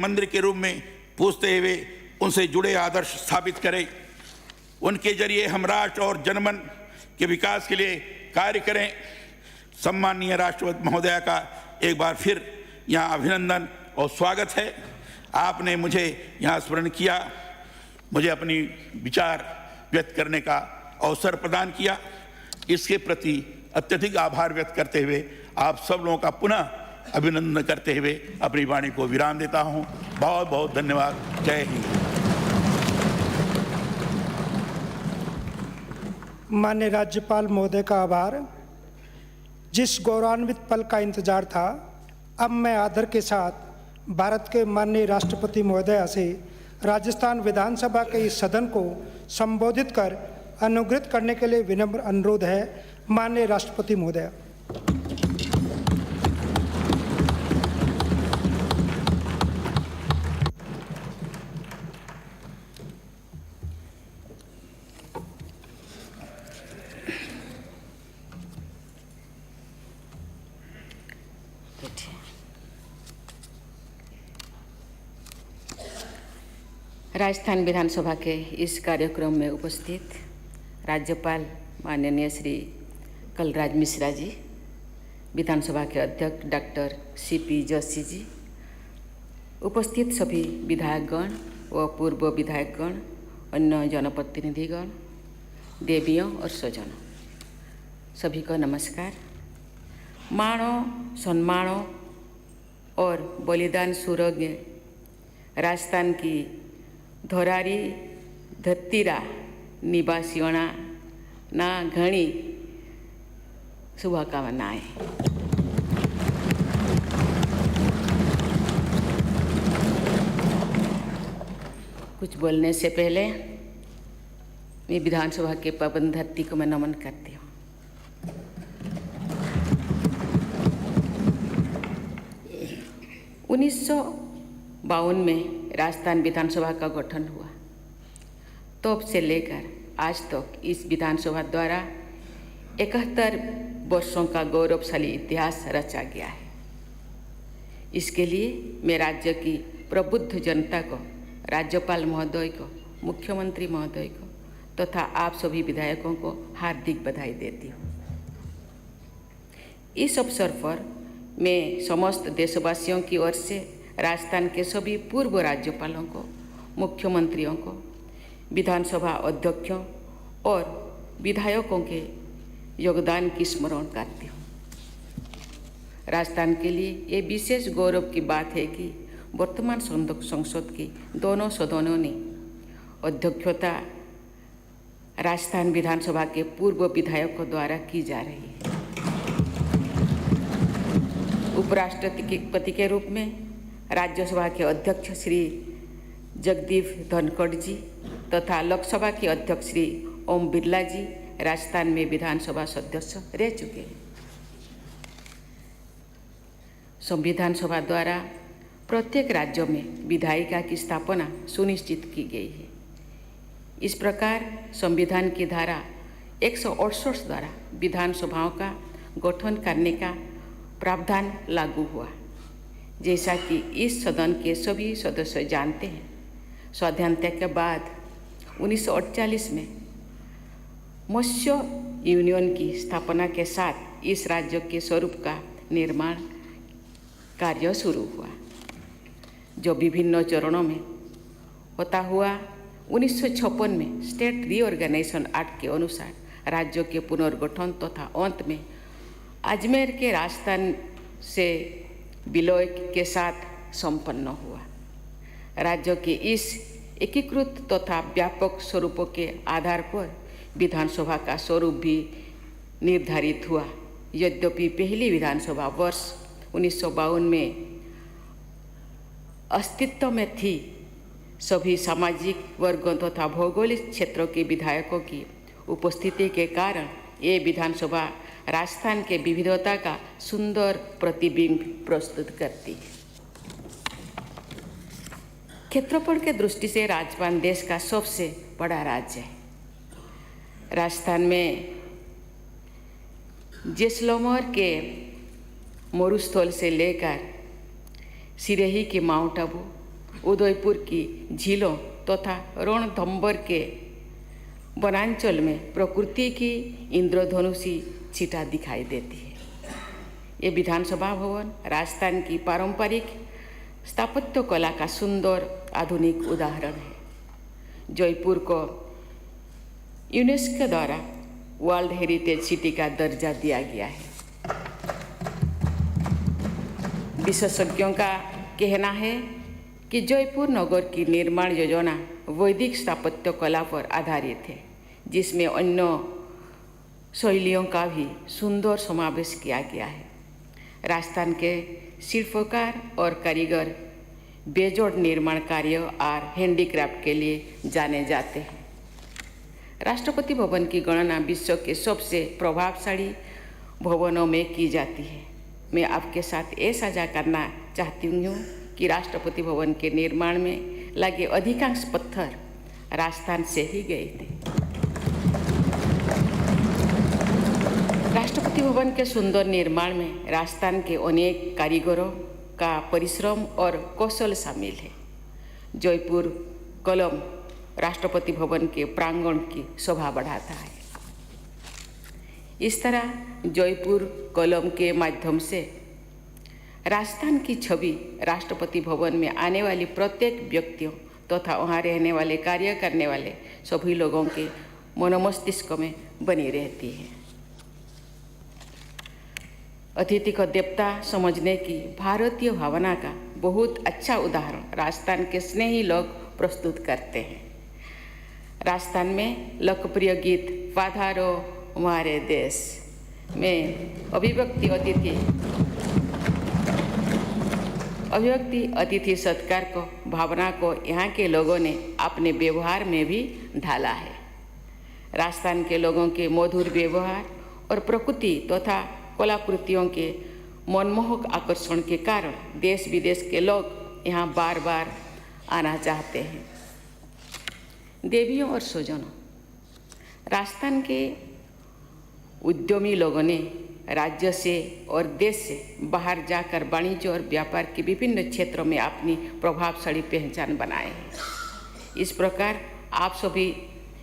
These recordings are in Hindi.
मंदिर के रूप में पूछते हुए उनसे जुड़े आदर्श स्थापित करें। उनके जरिए हम राष्ट्र और जनमन के विकास के लिए कार्य करें। सम्माननीय राष्ट्रपति महोदया का एक बार फिर यहाँ अभिनंदन और स्वागत है। आपने मुझे यहाँ स्मरण किया, मुझे अपनी विचार व्यक्त करने का अवसर प्रदान किया। इसके प्रति अत्यधिक आभार व्यक्त करते हुए आप सब लोगों का पुनः अभिनंदन करते हुए अपनी वाणी को विराम देता हूँ। बहुत बहुत धन्यवाद। जय हिंद। माननीय राज्यपाल महोदय का आभार। जिस गौरवान्वित पल का इंतजार था, अब मैं आदर के साथ भारत के माननीय राष्ट्रपति महोदया से राजस्थान विधानसभा के इस सदन को संबोधित कर अनुग्रहित करने के लिए विनम्र अनुरोध है। माननीय राष्ट्रपति महोदया। राजस्थान विधानसभा के इस कार्यक्रम में उपस्थित राज्यपाल माननीय श्री कलराज मिश्रा जी, विधानसभा के अध्यक्ष डॉक्टर CP जोशी जी, उपस्थित सभी विधायकगण व पूर्व विधायकगण, अन्य जनप्रतिनिधिगण, देवियों और स्वजनों, सभी को नमस्कार। माणो, सम्मानो और बलिदान सूरज्ञ राजस्थान की धोरारी धरतीरा निवासियों ना घनी शुभकामनाएं। कुछ बोलने से पहले मैं विधानसभा के पावन धरती को मैं नमन करती हूँ। उन्नीस में राजस्थान विधानसभा का गठन हुआ। तब से लेकर आज तक इस विधानसभा द्वारा 71 वर्षों का गौरवशाली इतिहास रचा गया है। इसके लिए मैं राज्य की प्रबुद्ध जनता को, राज्यपाल महोदय को, मुख्यमंत्री महोदय को तथा आप सभी विधायकों को हार्दिक बधाई देती हूँ। इस अवसर पर मैं समस्त देशवासियों की ओर से राजस्थान के सभी पूर्व राज्यपालों को, मुख्यमंत्रियों को, विधानसभा अध्यक्षों और विधायकों के योगदान की स्मरण करती हूँ। राजस्थान के लिए ये विशेष गौरव की बात है कि वर्तमान संसद की दोनों सदनों ने अध्यक्षता राजस्थान विधानसभा के पूर्व विधायकों द्वारा की जा रही है। उपराष्ट्रपति के रूप में राज्यसभा के अध्यक्ष श्री जगदीप धनखड़ जी तथा लोकसभा के अध्यक्ष श्री ओम बिरला जी राजस्थान में विधानसभा सदस्य रह चुके हैं। संविधान सभा द्वारा प्रत्येक राज्य में विधायिका की स्थापना सुनिश्चित की गई है। इस प्रकार संविधान की धारा 168 द्वारा विधानसभाओं का गठन करने का प्रावधान लागू हुआ। जैसा कि इस सदन के सभी सदस्य जानते हैं, स्वाधीनता के बाद 1948 में मत्स्य यूनियन की स्थापना के साथ इस राज्य के स्वरूप का निर्माण कार्य शुरू हुआ, जो विभिन्न चरणों में होता हुआ 1956 में स्टेट रीऑर्गेनाइजेशन एक्ट के अनुसार राज्य के पुनर्गठन तथा अंत में अजमेर के राजस्थान से विलय के साथ संपन्न हुआ। राज्य के इस एकीकृत तथा व्यापक स्वरूपों के आधार पर विधानसभा का स्वरूप भी निर्धारित हुआ। यद्यपि पहली विधानसभा वर्ष 1952 में अस्तित्व में थी, सभी सामाजिक वर्गों तथा भौगोलिक क्षेत्रों के विधायकों की उपस्थिति के कारण ये विधानसभा राजस्थान के विविधता का सुंदर प्रतिबिंब प्रस्तुत करती है। क्षेत्रफल के दृष्टि से राजस्थान देश का सबसे बड़ा राज्य है। राजस्थान में जैसलमेर के मरुस्थल से लेकर सिरही के माउंट आबू, उदयपुर की झीलों तथा रणथंभौर के वनांचल में प्रकृति की इंद्रधनुषी छटा दिखाई देती है। ये विधानसभा भवन राजस्थान की पारंपरिक स्थापत्य कला का सुंदर आधुनिक उदाहरण है। जयपुर को यूनेस्को द्वारा वर्ल्ड हेरिटेज सिटी का दर्जा दिया गया है। विशेषज्ञों का कहना है कि जयपुर नगर की निर्माण योजना वैदिक स्थापत्य कला पर आधारित है, जिसमें अन्य शैलियों का भी सुंदर समावेश किया गया है। राजस्थान के शिल्पकार और कारीगर बेजोड़ निर्माण कार्य और हैंडीक्राफ्ट के लिए जाने जाते हैं। राष्ट्रपति भवन की गणना विश्व के सबसे प्रभावशाली भवनों में की जाती है। मैं आपके साथ ये साझा करना चाहती हूँ कि राष्ट्रपति भवन के निर्माण में लगे अधिकांश पत्थर राजस्थान से ही गए थे। राष्ट्रपति भवन के सुंदर निर्माण में राजस्थान के अनेक कारीगरों का परिश्रम और कौशल शामिल है। जयपुर कलम राष्ट्रपति भवन के प्रांगण की शोभा बढ़ाता है। इस तरह जयपुर कलम के माध्यम से राजस्थान की छवि राष्ट्रपति भवन में आने वाली प्रत्येक व्यक्तियों तथा वहाँ रहने वाले कार्य करने वाले सभी लोगों के मनोमस्तिष्क में बनी रहती है। अतिथि को देवता समझने की भारतीय भावना का बहुत अच्छा उदाहरण राजस्थान के स्नेही लोग प्रस्तुत करते हैं। राजस्थान में लोकप्रिय गीत पधारो हमारे देश में अभिव्यक्ति अतिथि सत्कार को भावना को यहाँ के लोगों ने अपने व्यवहार में भी ढाला है। राजस्थान के लोगों के मधुर व्यवहार और प्रकृति तथा कलाकृतियों के मनमोहक आकर्षण के कारण देश विदेश के लोग यहाँ बार बार आना चाहते हैं। देवियों और स्वजनों, राजस्थान के उद्यमी लोगों ने राज्य से और देश से बाहर जाकर वाणिज्य और व्यापार के विभिन्न क्षेत्रों में अपनी प्रभावशाली पहचान बनाए है। इस प्रकार आप सभी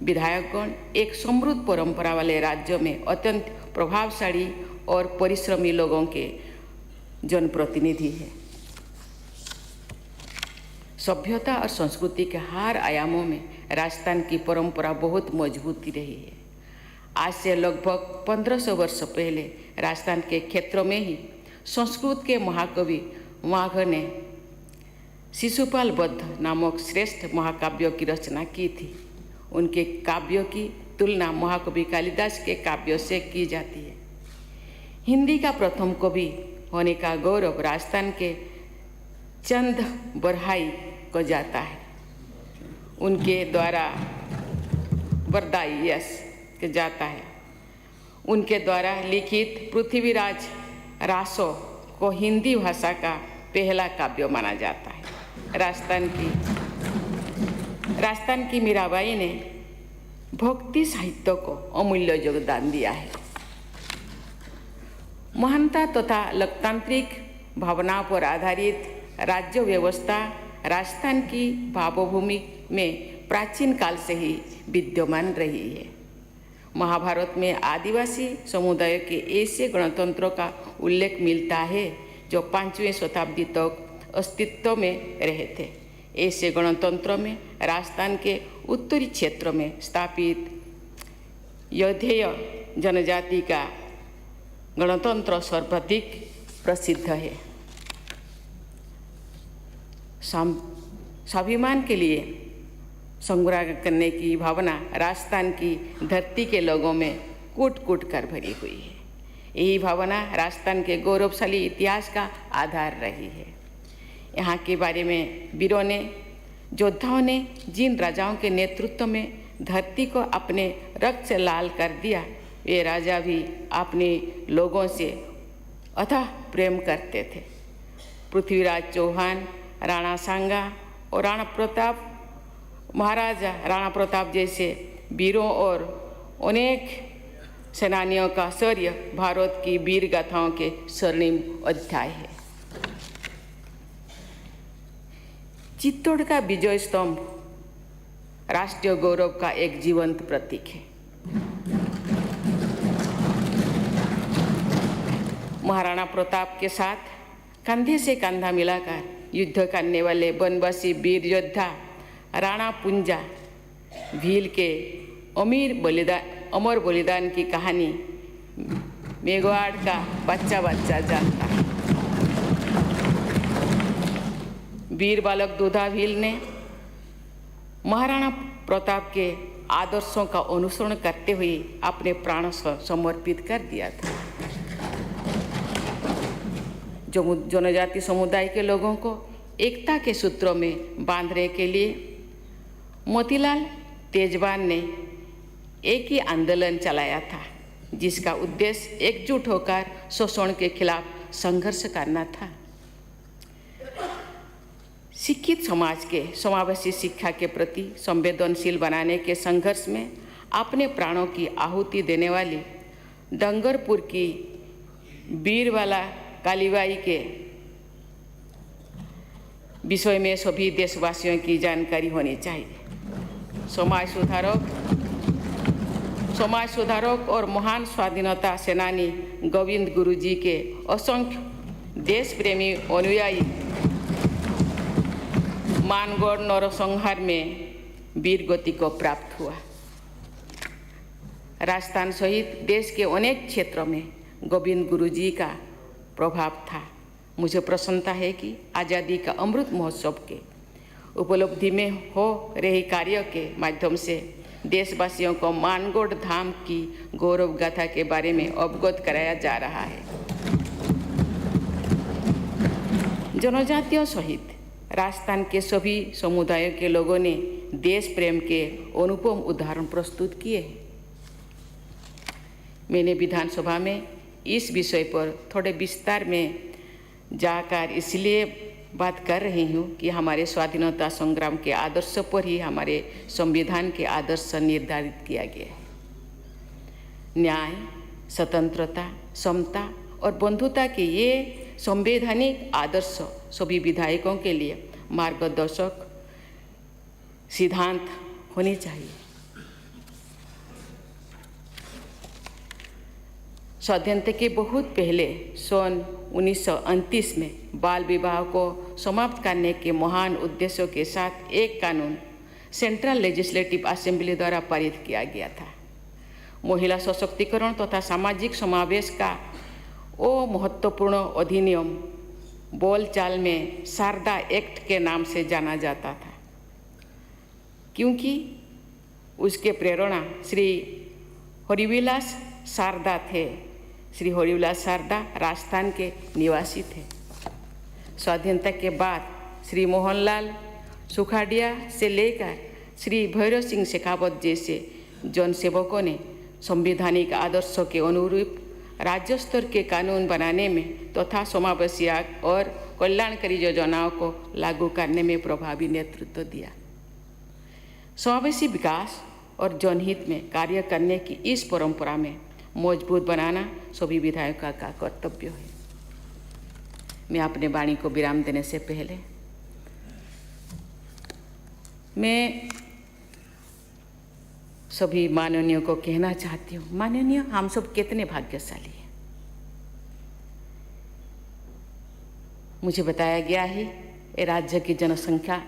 विधायकगण एक समृद्ध परंपरा वाले राज्य में अत्यंत प्रभावशाली और परिश्रमी लोगों के जनप्रतिनिधि हैं। सभ्यता और संस्कृति के हर आयामों में राजस्थान की परंपरा बहुत मजबूती रही है। आज से लगभग 1500 वर्ष पहले राजस्थान के क्षेत्रों में ही संस्कृत के महाकवि माघ ने शिशुपाल बद्ध नामक श्रेष्ठ महाकाव्यों की रचना की थी। उनके काव्यों की तुलना महाकवि कालिदास के काव्यों से की जाती है। हिंदी का प्रथम कवि होने का गौरव राजस्थान के चंद बरहाई को जाता है। उनके द्वारा बरदाई के जाता है। उनके द्वारा लिखित पृथ्वीराज रासो को हिंदी भाषा का पहला काव्य माना जाता है। राजस्थान की मीराबाई ने भक्ति साहित्य को अमूल्य योगदान दिया है। महानता तथा लोकतांत्रिक भावनाओं पर आधारित राज्य व्यवस्था राजस्थान की भावभूमि में प्राचीन काल से ही विद्यमान रही है। महाभारत में आदिवासी समुदाय के ऐसे गणतंत्रों का उल्लेख मिलता है जो 5वीं शताब्दी तक अस्तित्व में रहे थे। ऐसे गणतंत्रों में राजस्थान के उत्तरी क्षेत्रों में स्थापित यौधेय जनजाति का गणतंत्र सर्वाधिक प्रसिद्ध है। स्वाभिमान के लिए संग्राम करने की भावना राजस्थान की धरती के लोगों में कूट कूट कर भरी हुई है। यही भावना राजस्थान के गौरवशाली इतिहास का आधार रही है। यहाँ के बारे में वीरों ने योद्धाओं ने जिन राजाओं के नेतृत्व में धरती को अपने रक्त से लाल कर दिया, वे राजा भी अपने लोगों से अथाह प्रेम करते थे। पृथ्वीराज चौहान, राणा सांगा और राणा प्रताप, महाराजा राणा प्रताप जैसे वीरों और अनेक सेनानियों का शौर्य भारत की वीर गाथाओं के स्वर्णिम अध्याय है। चित्तौड़ का विजय स्तंभ राष्ट्रीय गौरव का एक जीवंत प्रतीक है। महाराणा प्रताप के साथ कंधे से कंधा मिलाकर युद्ध करने वाले बनवासी वीर योद्धा राणा पुंजा भील के अमर बलिदान की कहानी मेघवाड़ का बच्चा बच्चा जानता है। वीर बालक दूधा भील ने महाराणा प्रताप के आदर्शों का अनुसरण करते हुए अपने प्राण समर्पित कर दिया था। जो जनजाति समुदाय के लोगों को एकता के सूत्रों में बांधने के लिए मोतीलाल तेजवान ने एक ही आंदोलन चलाया था, जिसका उद्देश्य एकजुट होकर शोषण के खिलाफ संघर्ष करना था। शिक्षित समाज के समावेशी शिक्षा के प्रति संवेदनशील बनाने के संघर्ष में अपने प्राणों की आहुति देने वाली डंगरपुर की बीरवाला कालीबाई के विषय में सभी देशवासियों की जानकारी होनी चाहिए। समाज सुधारक और महान स्वाधीनता सेनानी गोविंद गुरुजी के असंख्य देश प्रेमी अनुयायी मानगढ़ नरसंहार में वीर गति को प्राप्त हुआ। राजस्थान सहित देश के अनेक क्षेत्रों में गोविंद गुरुजी का प्रभाव था। मुझे प्रसन्नता है कि आज़ादी का अमृत महोत्सव के उपलब्धि में हो रहे कार्य के माध्यम से देशवासियों को मानगढ़ धाम की गौरव गाथा के बारे में अवगत कराया जा रहा है। जनजातियों सहित राजस्थान के सभी समुदायों के लोगों ने देश प्रेम के अनुपम उदाहरण प्रस्तुत किए हैं। मैंने विधानसभा में इस विषय पर थोड़े विस्तार में जाकर इसलिए बात कर रही हूँ कि हमारे स्वाधीनता संग्राम के आदर्श पर ही हमारे संविधान के आदर्श निर्धारित किया गया है। न्याय, स्वतंत्रता, समता और बंधुता के ये संवैधानिक आदर्श सभी विधायकों के लिए मार्गदर्शक सिद्धांत होनी चाहिए। स्वाधीनता के बहुत पहले सन 1929 में बाल विवाह को समाप्त करने के महान उद्देश्यों के साथ एक कानून सेंट्रल लेजिस्लेटिव असेंबली द्वारा पारित किया गया था। महिला सशक्तिकरण तथा सामाजिक समावेश का वो महत्वपूर्ण अधिनियम बोलचाल में शारदा एक्ट के नाम से जाना जाता था, क्योंकि उसके प्रेरणा श्री हरिविलास शारदा थे। श्री हरिविलास शारदा राजस्थान के निवासी थे। स्वाधीनता के बाद श्री मोहनलाल सुखाड़िया से लेकर श्री भैरव सिंह शेखावत जैसे जनसेवकों ने संवैधानिक आदर्शों के अनुरूप राज्य स्तर के कानून बनाने में तथा समावेशी और कल्याणकारी योजनाओं को लागू करने में प्रभावी नेतृत्व दिया। समावेशी विकास और जनहित में कार्य करने की इस परंपरा में मजबूत बनाना सभी विधायकों का कर्तव्य है। मैं अपने वाणी को विराम देने से पहले मैं सभी माननीयों को कहना चाहती हूँ, माननीय हम सब कितने भाग्यशाली हैं। मुझे बताया गया है ये राज्य की जनसंख्या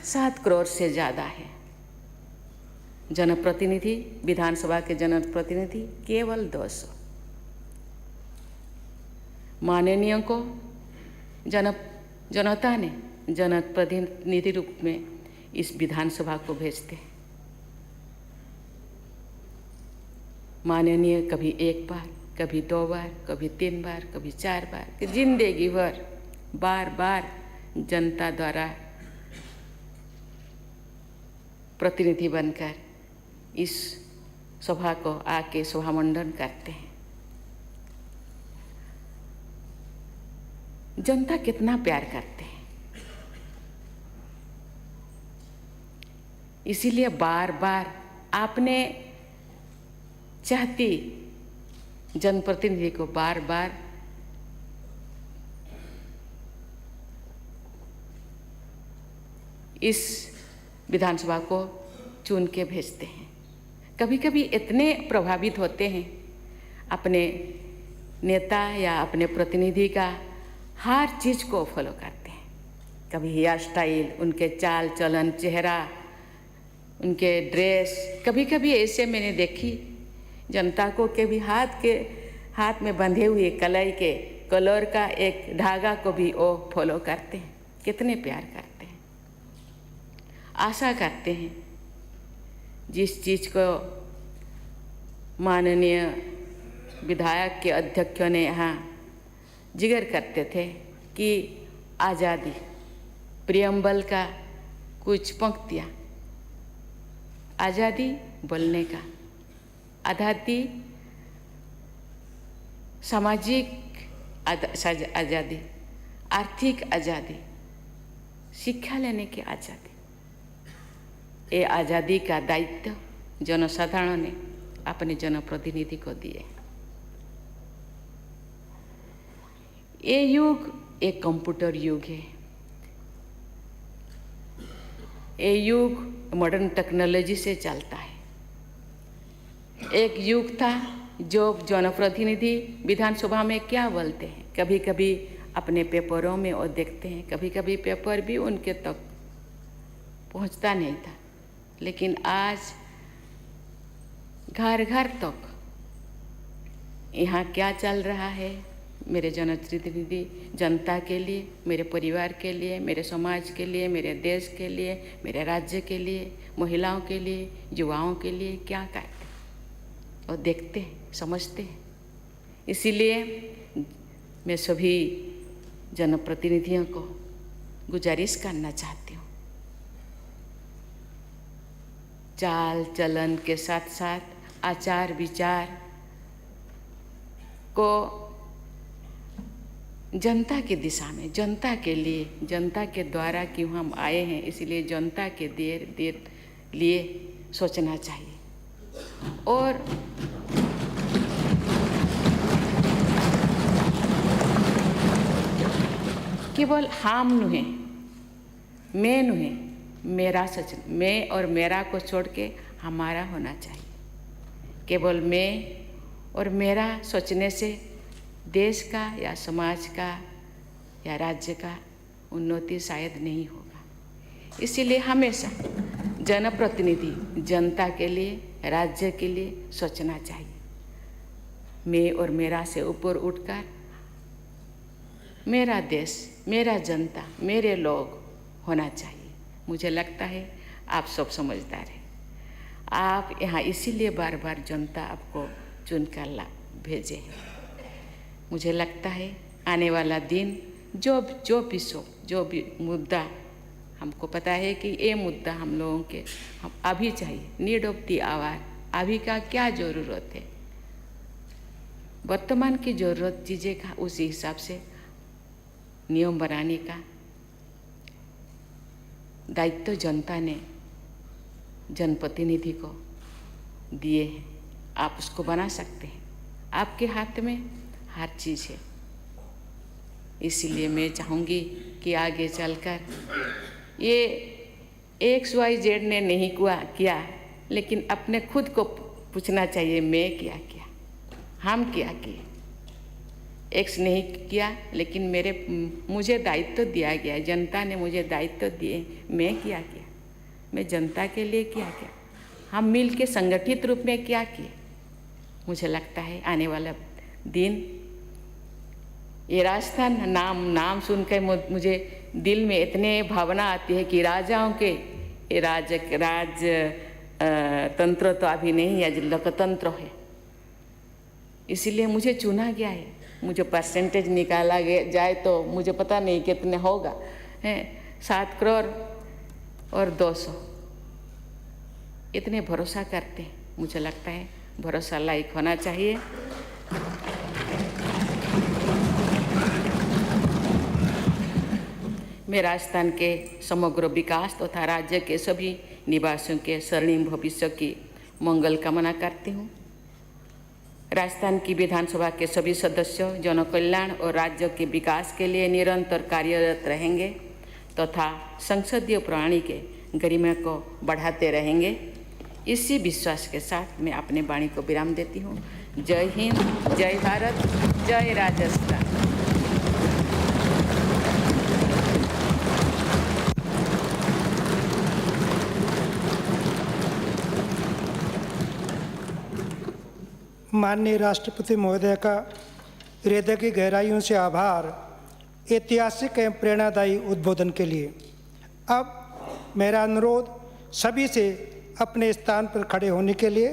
7 करोड़ से ज़्यादा है। जनप्रतिनिधि, विधानसभा के जनप्रतिनिधि केवल 200। माननीयों को जनता ने जनप्रतिनिधि रूप में इस विधानसभा को भेजते हैं। माननीय कभी 1 बार, कभी 2 बार, कभी 3 बार, कभी 4 बार, जिंदगी भर बार बार जनता द्वारा प्रतिनिधि बनकर इस सभा को आके सभामंडन करते हैं। जनता कितना प्यार करते हैं, इसीलिए बार बार आपने चाहती जनप्रतिनिधि को बार बार इस विधानसभा को चुन के भेजते हैं। कभी कभी इतने प्रभावित होते हैं अपने नेता या अपने प्रतिनिधि का हर चीज़ को फॉलो करते हैं। कभी हेयर स्टाइल, उनके चाल चलन, चेहरा, उनके ड्रेस, कभी कभी ऐसे मैंने देखी जनता को कभी हाथ में बंधे हुए कलाई के कलर का एक धागा को भी वो फॉलो करते हैं। कितने प्यार करते हैं, आशा करते हैं। जिस चीज़ को माननीय विधायक के अध्यक्षों ने यहाँ जिक्र करते थे कि आज़ादी, प्रियम्बल का कुछ पंक्तियाँ, आज़ादी बोलने का, आज़ादी सामाजिक आज़ादी, आर्थिक आज़ादी, शिक्षा लेने की आज़ादी, ये आज़ादी का दायित्व जनसाधारण ने अपने जनप्रतिनिधि को दिए। ये युग एक कंप्यूटर युग है। ये युग मॉडर्न टेक्नोलॉजी से चलता है। एक युग था जो जनप्रतिनिधि विधानसभा में क्या बोलते हैं, कभी कभी अपने पेपरों में वो देखते हैं, कभी कभी पेपर भी उनके तक पहुंचता नहीं था। लेकिन आज घर घर तक यहाँ क्या चल रहा है, मेरे जनप्रतिनिधि जनता के लिए, मेरे परिवार के लिए, मेरे समाज के लिए, मेरे देश के लिए, मेरे राज्य के लिए, महिलाओं के लिए, युवाओं के लिए क्या करते हैं और देखते हैं, समझते हैं। इसीलिए मैं सभी जनप्रतिनिधियों को गुजारिश करना चाहती हूँ, चाल चलन के साथ साथ आचार विचार को जनता की दिशा में, जनता के लिए, जनता के द्वारा क्यों हम आए हैं, इसलिए जनता के लिए सोचना चाहिए। और केवल हम नुहे, मैं नुहे, मेरा सच, मैं और मेरा को छोड़ के हमारा होना चाहिए। केवल मैं और मेरा सोचने से देश का या समाज का या राज्य का उन्नति शायद नहीं होगा। इसीलिए हमेशा जनप्रतिनिधि जनता के लिए, राज्य के लिए सोचना चाहिए। मैं और मेरा से ऊपर उठकर मेरा देश, मेरा जनता, मेरे लोग होना चाहिए। मुझे लगता है आप सब समझदार हैं। आप यहाँ इसीलिए बार बार जनता आपको चुनकर भेजे हैं। मुझे लगता है आने वाला दिन जो भी मुद्दा, हमको पता है कि ये मुद्दा हम लोगों के हम अभी चाहिए, नीड ऑफ द आवर, अभी का क्या ज़रूरत है, वर्तमान की ज़रूरत चीज़ें का उसी हिसाब से नियम बनाने का दायित्व जनता ने जनप्रतिनिधि को दिए हैं। आप उसको बना सकते हैं, आपके हाथ में हर चीज़ है। इसीलिए मैं चाहूँगी कि आगे चलकर ये XYZ ने नहीं किया, लेकिन अपने खुद को पूछना चाहिए, मैं क्या किया, हम क्या किए। X नहीं किया, लेकिन मुझे दायित्व दिया गया है, जनता ने मुझे दायित्व दिए, मैं क्या किया, मैं जनता के लिए क्या किया, हम मिल के संगठित रूप में क्या किए। मुझे लगता है आने वाला दिन, ये राजस्थान नाम सुनकर मुझे दिल में इतने भावना आती है कि राजाओं के ये राज तंत्र तो अभी नहीं है, लोकतंत्र है। इसीलिए मुझे चुना गया है। मुझे परसेंटेज निकाला जाए तो मुझे पता नहीं कितने होगा, 7 करोड़ और 200, इतने भरोसा करते हैं। मुझे लगता है भरोसा लायक होना चाहिए। मैं राजस्थान के समग्र विकास तथा राज्य के सभी निवासियों के स्वर्णिम भविष्य की मंगल कामना करती हूँ। राजस्थान की विधानसभा के सभी सदस्य जन कल्याण और राज्य के विकास के लिए निरंतर कार्यरत रहेंगे तथा संसदीय प्रणाली के गरिमा को बढ़ाते रहेंगे। इसी विश्वास के साथ मैं अपने वाणी को विराम देती हूँ। जय हिंद, जय भारत, जय राजस्थान। माननीय राष्ट्रपति महोदय का हृदय की गहराइयों से आभार ऐतिहासिक एवं प्रेरणादायी उद्बोधन के लिए। अब मेरा अनुरोध सभी से अपने स्थान पर खड़े होने के लिए